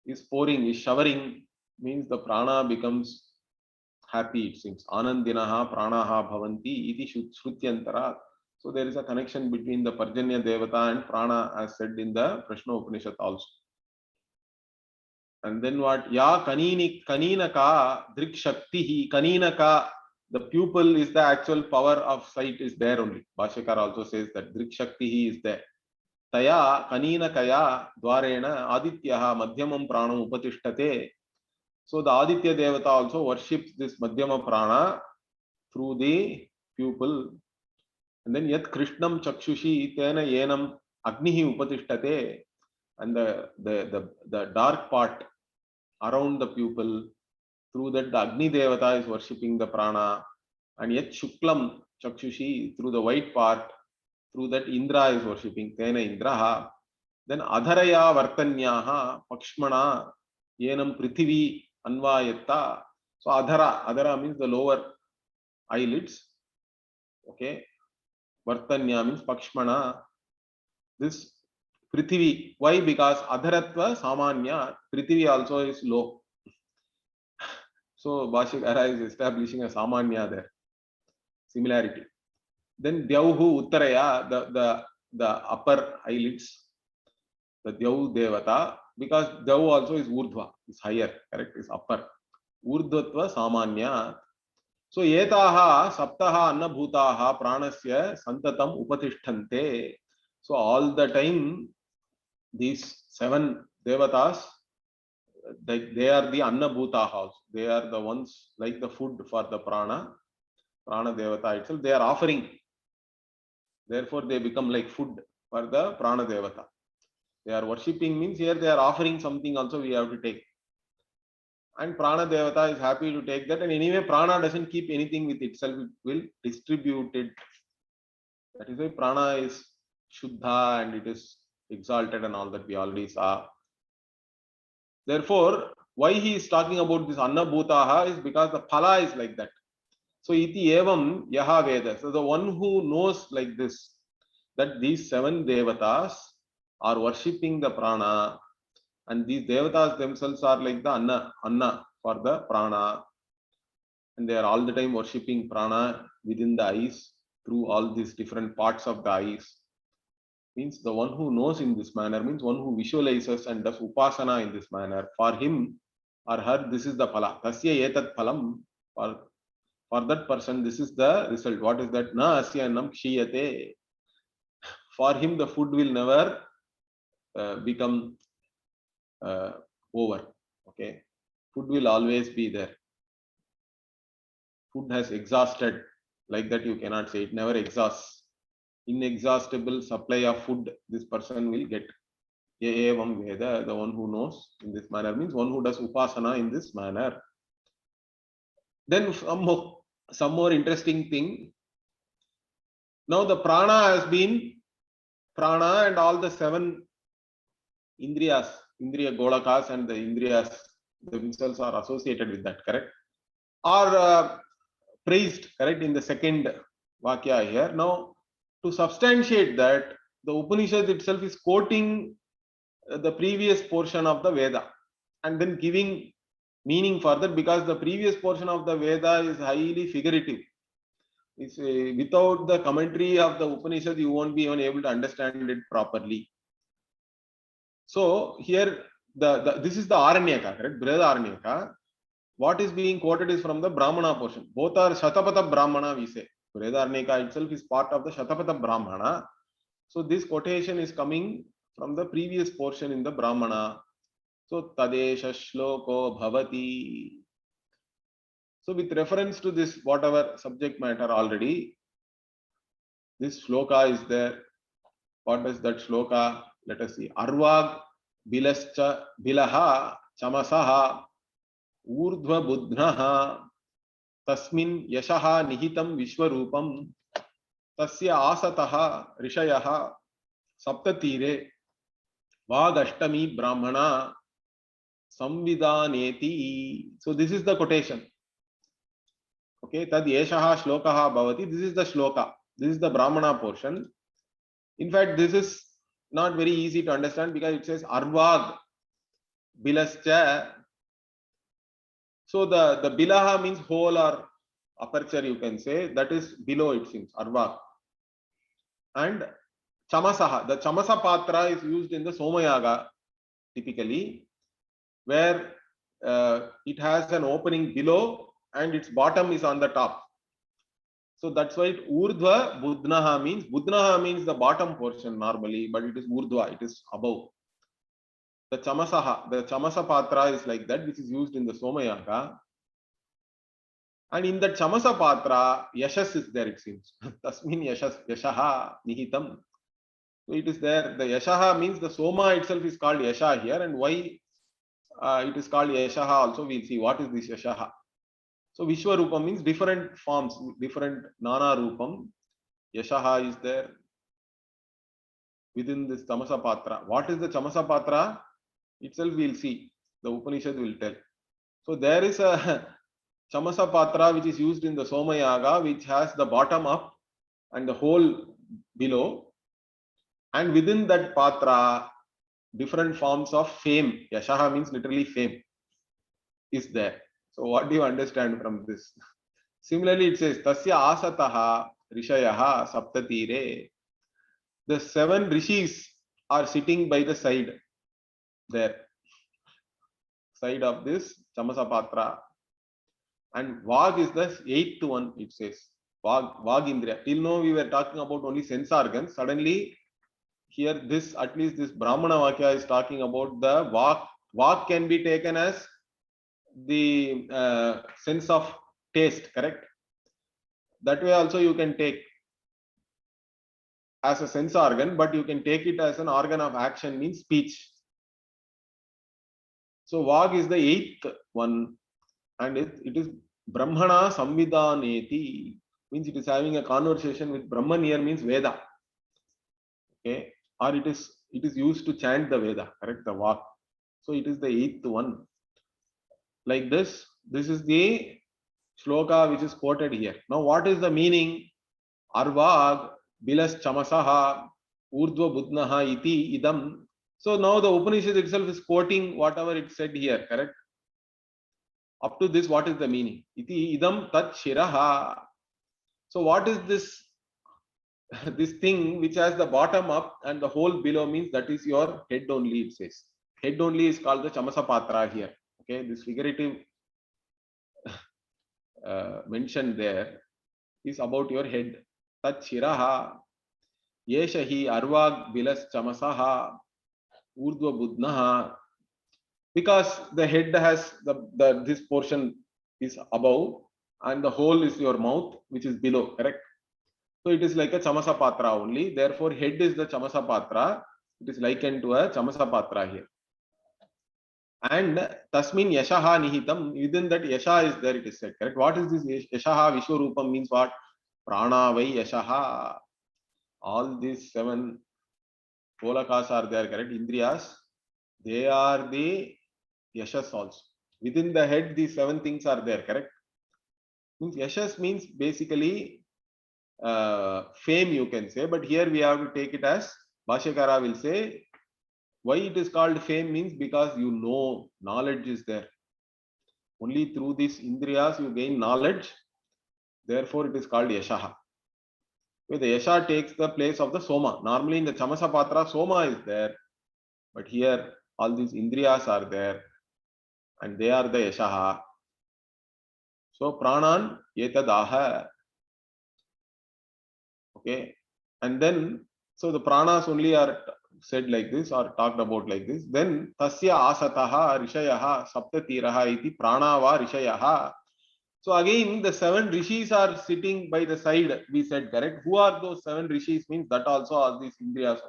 is pouring, is showering, means the prana becomes happy, it seems. Anandinaha Pranaha Bhavanti iti Shrutyantara. So there is a connection between the Parjanya Devata and prana as said in the Prashna Upanishad also. And then what? Ya kaninaka drik shaktihi. Kaninaka, the pupil is the actual power of sight is there only. Bhashyakar also says that drik shaktihi is there. Taya kaninakaya dwarena adityaha madhyamam pranam upatishtate. So the Aditya Devata also worships this madhyama prana through the pupil. And then yat krishnam chakshushi tena yenam agnihi upatishtate. And the dark part around the pupil, through that the Agni Devata is worshipping the prana, and yet Shuklam Chakshushi, through the white part, through that Indra is worshipping, Tena Indraha. Then Adharaya Vartanyaha Pakshmana Yenam Prithivi Anvayatta. So Adhara means the lower eyelids. Okay. Vartanya means Pakshmana. This Prithivi. Why? Because Adharatva Samanya, Prithivi also is low. So Bhashyakara is establishing a Samanya there. Similarity. Then Dyauhu Uttaraya, the upper eyelids, the Dyau Devata, because Dyau also is Urdhva, is higher, correct, is upper. Urdhvatva Samanya. So Yetaha Saptaha Annabhutaha Pranasya Santatam Upatishtante. So all the time these 7 Devatas, they are the Annabhutaha also. They are the ones like the food for the Prana Devata itself. They are offering. Therefore, they become like food for the Prana Devata. They are worshipping means here they are offering something also we have to take. And Prana Devata is happy to take that. And anyway, Prana doesn't keep anything with itself. It will distribute it. That is why Prana is Shuddha and it is exalted and all that we already saw. Therefore, why he is talking about this Annabhutaha is because the Phala is like that. So iti evam yaha Veda. So the one who knows like this, that these 7 devatas are worshipping the prana, and these devatas themselves are like the anna for the prana, and they are all the time worshipping prana within the eyes through all these different parts of the eyes. Means the one who knows in this manner, means one who visualizes and does upasana in this manner. For him, or her, this is the phala. Tasya etat phalam, for that person, this is the result. What is that? Na asya annam kshiyate. For him, the food will never become over. Okay, food will always be there. Food has exhausted, like that you cannot say, it never exhausts. Inexhaustible supply of food this person will get. Evam Veda, the one who knows in this manner, means one who does upasana in this manner. Then some more interesting thing. Now the prana has been, prana and all the 7 indriyas, indriya golakas and the indriyas themselves are associated with that, correct? Are praised, correct, in the second vakya here. Now to substantiate that, the Upanishad itself is quoting the previous portion of the Veda and then giving meaning for that, because the previous portion of the Veda is highly figurative. It's without the commentary of the Upanishad, you won't be even able to understand it properly. So here, this is the Aranyaka, correct? Brihadaranyaka. What is being quoted is from the Brahmana portion. Both are Shatapatha Brahmana, we say. Brihadaranyaka itself is part of the Shatapatha Brahmana. So this quotation is coming from the previous portion in the Brahmana. So Tadesha Shloko Bhavati. So with reference to this, whatever subject matter already, this shloka is there. What is that shloka? Let us see. Arvag bilascha bilaha chamasaha urdhva budhnaha tasmin yashaha nihitam vishwarupam tasya asataha rishayaha saptatire vagashtami brahmana samvidaneti. So this is the quotation. Okay, tad yeshaha shlokaha bhavati. This is the shloka. This is the Brahmana portion. In fact, this is not very easy to understand because it says arvag bilascha. So the bilaha means hole or aperture, you can say, that is below, it seems, arvag. And chamasaha, the chamasa patra is used in the Somayaga typically, where it has an opening below and its bottom is on the top. So that's why it urdhva budhnaha means the bottom portion normally, but it is urdhva, it is above. The chamasaha, the chamasa patra is like that, which is used in the Somayaga. And in that chamasa patra, yashas is there, it seems. Tasmin yashaha nihitam. So it is there. The yashaha means the soma itself is called yasha here, and why it is called yashaha also we'll see. What is this yashaha? So Vishwarupam means different forms, different Nana Rupam. Yashaha is there within this Chamasa Patra. What is the Chamasa Patra? Itself we'll see. The Upanishad will tell. So there is a Chamasa Patra which is used in the Somayaga, which has the bottom up and the hole below. And within that Patra, different forms of fame. Yashaha means literally fame is there. So what do you understand from this? Similarly, it says Tasya asataha rishayaha saptatire. The 7 rishis are sitting by the side there, side of this Chamasa Patra. And Vag is the 8th one, it says. Vag Indriya. Till now we were talking about only sense organs. Suddenly here this, at least this Brahmana Vakya is talking about the Vag. Vag can be taken as the sense of taste, correct? That way also you can take as a sense organ, but you can take it as an organ of action, means speech. So Vag is the 8th one, and it is Brahmana Samvidaneti, means it is having a conversation with Brahman here, means Veda. Okay, or it is used to chant the Veda, correct? The Vag. So it is the 8th one. Like this is the shloka which is quoted here. Now what is the meaning? Arvag bilas chamasaha urdhva budhnaha iti idam. So now the Upanishad itself is quoting whatever it said here, correct? Up to this, what is the meaning? Iti idam tat shiraha. So what is this this thing which has the bottom up and the hole below, means that is your head only, it says. Head only is called the Chamasa Patra here. Okay, this figurative mentioned there is about your head. Tat shiraha yesha hi arvag bilas chamasaha urdhva budnaha. Because the head has the this portion is above and the hole is your mouth, which is below, correct? So it is like a chamasa patra only. Therefore, head is the chamasa patra. It is likened to a chamasa patra here. And tasmin yashaha nihitam. Within that yasha is there. It is said, correct? What is this yashaha? Vishwarupam means what? Prana vai yashaha. All these 7 golakas are there, correct? Indriyas. They are the yashas also. Within the head, these 7 things are there, correct? Means yashas means basically fame, you can say, but here we have to take it as Bhashyakara will say why it is called fame means because you know, knowledge is there. Only through these indriyas you gain knowledge. Therefore, it is called yashaha. Where the yasha takes the place of the soma. Normally in the chamasa patra, soma is there, but here all these indriyas are there, and they are the yashaha. So pranan etadaha. Okay, and then so the pranas only are said like this or talked about like this. Then tasya asataha rishayaha saptatiraha iti pranava rishayaha. So again the 7 rishis are sitting by the side, we said, correct? Who are those 7 rishis? Means that also are these indriyas.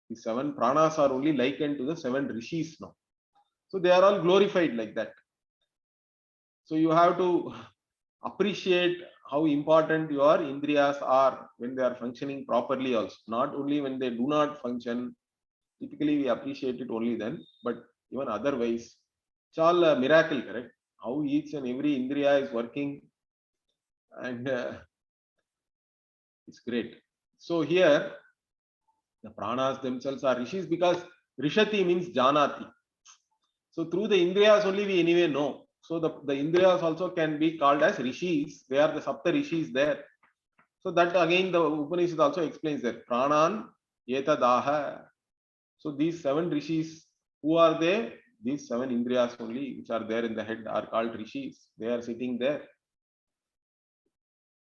The 7 pranas are only likened to the 7 rishis now. So they are all glorified like that. So you have to appreciate how important your indriyas are when they are functioning properly also. Not only when they do not function. Typically we appreciate it only then, but even otherwise, it's all a miracle, correct? How each and every indriya is working, and it's great. So here, the pranas themselves are rishis because rishati means janati. So through the indriyas only we anyway know. So the indriyas also can be called as rishis. They are the sapta rishis there. So that again the Upanishad also explains that pranan etadaha. So these 7 rishis, who are they? These 7 indriyas only, which are there in the head, are called rishis. They are sitting there.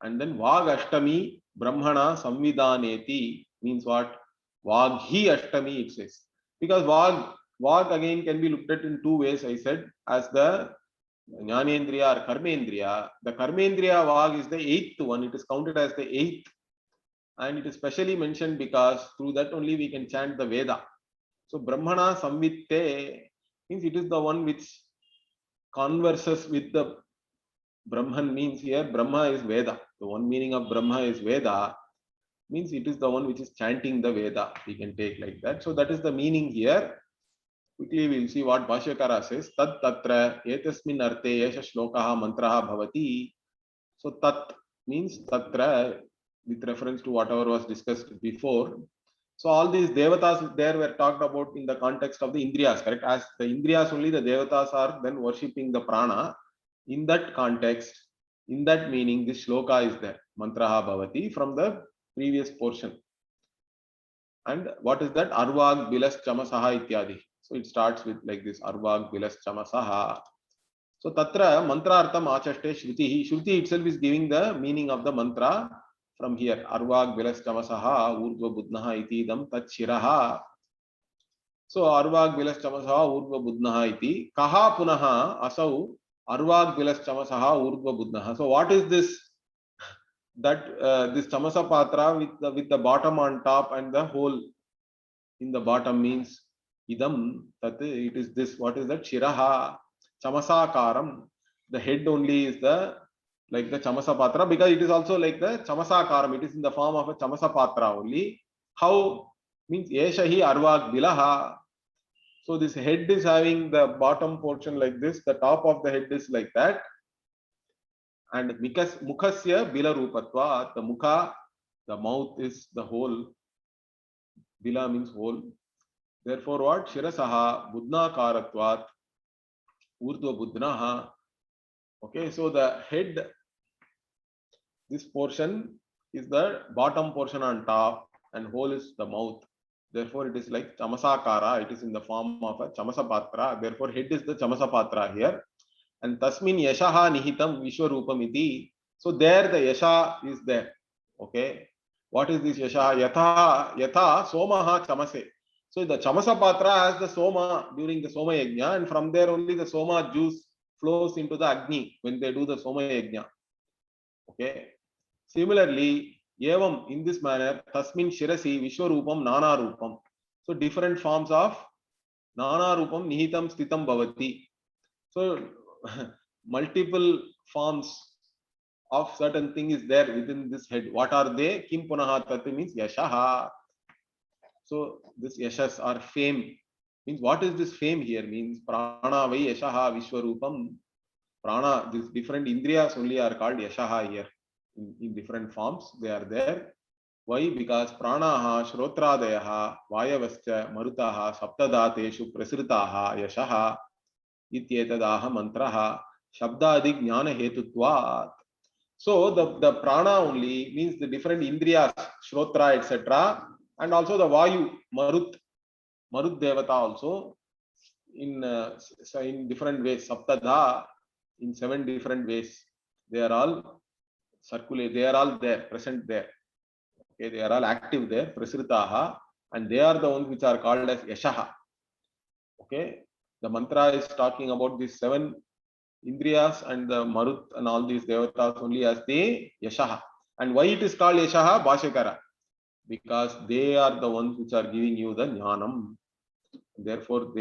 And then Vag Ashtami Brahmana Samvidhaneti means what? Vaghi Ashtami, it says. Because Vag again can be looked at in 2 ways, I said, as the Jnanendriya or Karmendriya. The Karmendriya Vag is the 8th one. It is counted as the 8th. And it is specially mentioned because through that only we can chant the Veda. So Brahmana Samvitte means it is the one which converses with the Brahman. Means here Brahma is Veda. The one meaning of Brahma is Veda, means it is the one which is chanting the Veda. We can take like that. So that is the meaning here. Quickly we will see what Bhashyakara says. Tat tatra etasmin arte yesha shlokaha mantraha bhavati. So tat means tatra with reference to whatever was discussed before. So all these devatas there were talked about in the context of the indriyas, correct? As the indriyas only, the devatas are then worshipping the prana. In that context, in that meaning, this shloka is there. Mantraha bhavati from the previous portion. And what is that? Arvag bilas chamasaha ityadi. So it starts with like this. Arvag bilas chamasaha. So tatra mantra artham achaste shruti. Shruti itself is giving the meaning of the mantra. From here, Arvag Vilas Chamasaha, Urdhva Budnaha iti idam tat shiraha. So Arvag Vilas Chamasaha, Urdhva Budnaha iti. Kaha punaha asau Arvag Vilas Chamasaha, Urdhva Budnaha. So what is this? That this Chamasa Patra with the bottom on top and the hole in the bottom means idam tat. It is this. What is that? Shiraha Chamasakaram. The head only is the like the Chamasa Patra, because it is also like the Chamasa Karam. It is in the form of a Chamasa Patra only. How? Means Yeshahi Arvag Bilaha. So this head is having the bottom portion like this, the top of the head is like that. And Mukhasya Bila Rupatva, the Mukha, the mouth is the whole. Bila means whole. Therefore what? Shirasaha Budna Karatvat Urdhva Budnaha. Okay, so the head, this portion is the bottom portion on top and whole is the mouth. Therefore, it is like Chamasakara. It is in the form of a Chamasapatra. Therefore, head is the Chamasapatra here. And Tasmin Yashaha Nihitam Vishwarupam iti. So there the Yasha is there. Okay. What is this Yasha? Yatha Somaha Chamase. So the Chamasa Patra has the Soma during the Soma Yajna, and from there only the Soma juice flows into the Agni when they do the Soma Yajna. Okay. Similarly, Evam in this manner, Tasmin Shirasi Vishwarupam Nana Rupam. So different forms of Nana Rupam Nihitam Stitam Bhavati. So multiple forms of certain thing is there within this head. What are they? Kim Punaha Tatu means Yashaha. So this Yashas or fame means, what is this fame here? Means Prana Vai Yashaha Vishwarupam. Prana, these different Indriyas only are called Yashaha here. In different forms they are there. Why? Because Pranaha, Shrotradayaha, Vayavascha, Marutaha, Saptadateshu Prasritaha, Yashaha, Ityetadaha Mantraha, Shabdadi Jnana Hetutvat. So the prana only means the different Indriyas, Shrotra, etc. And also the Vayu, Marut Devata also in different ways. Saptadha in 7 different ways. They are all circulate. They are all there, present there. Okay, they are all active there. Prasritaha, and they are the ones which are called as Yashaha. Okay, the mantra is talking about these 7 Indriyas and the Marut and all these devatas only as the Yashaha. And why it is called Yashaha? Bhashakara. Because they are the ones which are giving you the Jnanam. Therefore,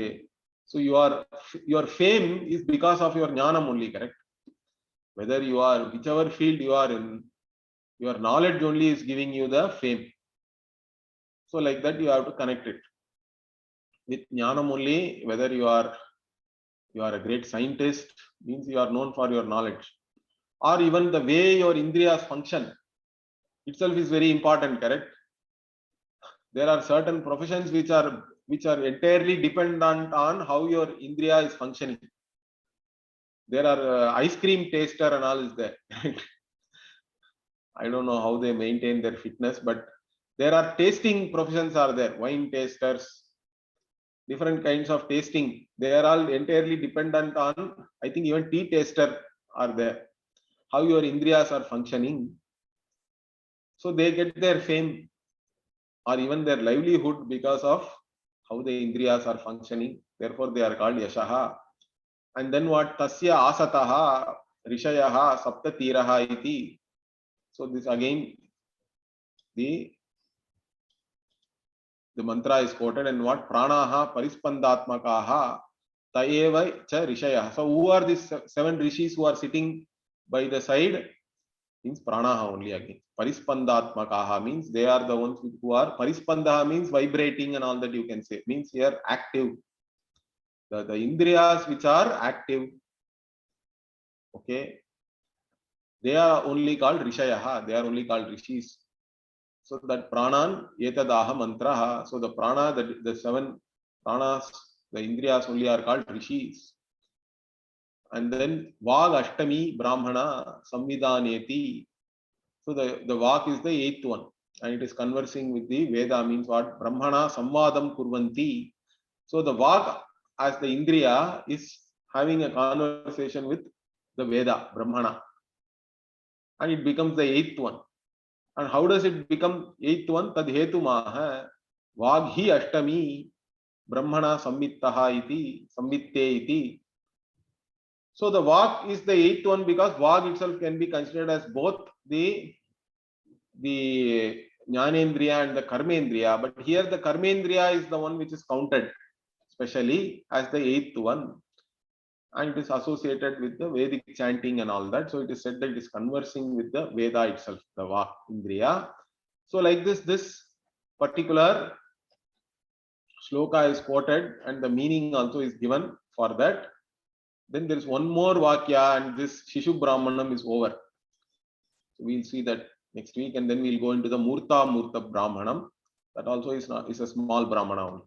so your fame is because of your Jnanam only, correct? Whether you are, whichever field you are in, your knowledge only is giving you the fame. So like that you have to connect it. With Jnanam only, whether you are a great scientist, means you are known for your knowledge. Or even the way your Indriyas function itself is very important, correct? There are certain professions which are entirely dependent on how your Indriya is functioning. There are ice cream taster and all is there. I don't know how they maintain their fitness, but there are tasting professions are there. Wine tasters, different kinds of tasting. They are all entirely dependent on, I think even tea taster are there. How your Indriyas are functioning. So they get their fame or even their livelihood because of how the Indriyas are functioning. Therefore, they are called Yashaha. And then what? Tasya Asataha Rishayaha Saptatiraha iti. So this again, the mantra is quoted, and what? Pranaha Parispandatmakaha Taeva cha Rishaya. So who are these 7 rishis who are sitting by the side? Means Pranaha only again. Parispandatmakaha means they are the ones who are, Parispandaha means vibrating and all that you can say. Means here active. The Indriyas which are active. Okay. They are only called Rishayaha. They are only called Rishis. So that Pranan Etadaha Mantraha. So the Prana, the 7 Pranas, the Indriyas only are called Rishis. And then Vag Ashtami Brahmana Samvidhaneti. So the Vak is the 8th one. And it is conversing with the Veda, means what? Brahmana Samvadam Kurvanti. So the Vak as the Indriya is having a conversation with the Veda, Brahmana. And it becomes the 8th one. And how does it become 8th one? Tad hetu maha Vaghi Ashtami Brahmana Samvittaha iti Samvitte iti. So the Vak is the 8th one because Vak itself can be considered as both the Jnanendriya and the Karmendriya. But here the Karmendriya is the one which is counted especially as the 8th one. And it is associated with the Vedic chanting and all that. So it is said that it is conversing with the Veda itself, the Vak Indriya. So like this particular shloka is quoted and the meaning also is given for that. Then there is one more Vakya and this Shishu Brahmanam is over. So we'll see that next week, and then we'll go into the Murta Brahmanam. That also is a small Brahmana only.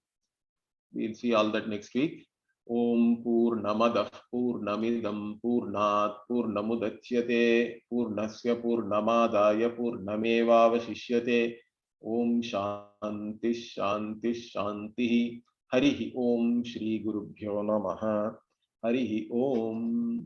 We'll see all that next week. Om Purnamadah Purnamidam Purnat Purnamudachyate Purnasya Purnamadaya Purnamevavashishyate Om Shanti शांति शांति। हरि ओम। श्री गुरुभ्यो नमः। हरि ओम।